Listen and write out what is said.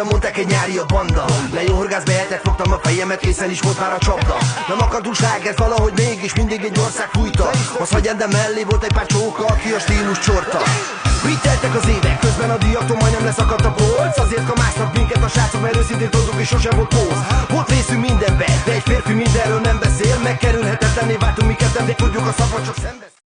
Róla mondták egy nyári a banda. Le jó horgász behetett, fogtam a fejemet, készen is volt már a csapda. Nem akart sláger, valahogy mégis mindig egy ország fújta. Az hagyján, de mellé volt egy pár csóka, aki a stílus csorta. Mit teltek az évek, közben a díjaktól majdnem leszakadt a polc. Azért kamáztak minket a srácok, mert őszintén tudtuk és sosem volt póz. Volt részünk mindenben, de egy férfi mindenről nem beszél. Megkerülhetetlenné váltunk mi ketten, de tudjuk a szava csak szembeszél.